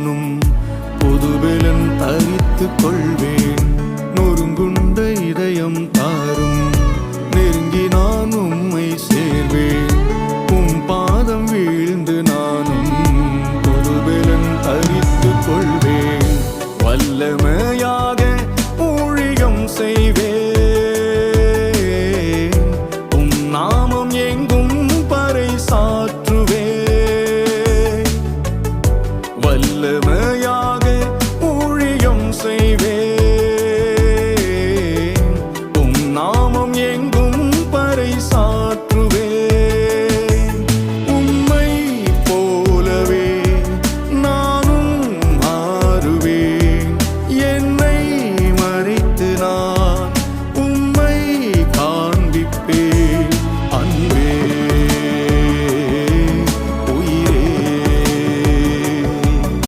நானும் புதுபெலன் தரித்துக் கொள்வேன். நொறுங்குண்ட இதயம் தாரும், நெருங்கி நான் உம்மை சேர்வேன். உம் பாதம் வீழ்ந்து நானும் புதுபெலன் தரித்துக் கொள்வேன். வல்லமையாக ஊழியம் செய்வேன், உம் நாமம் எங்கும் பறைசாற்றுவேன். வல்லமை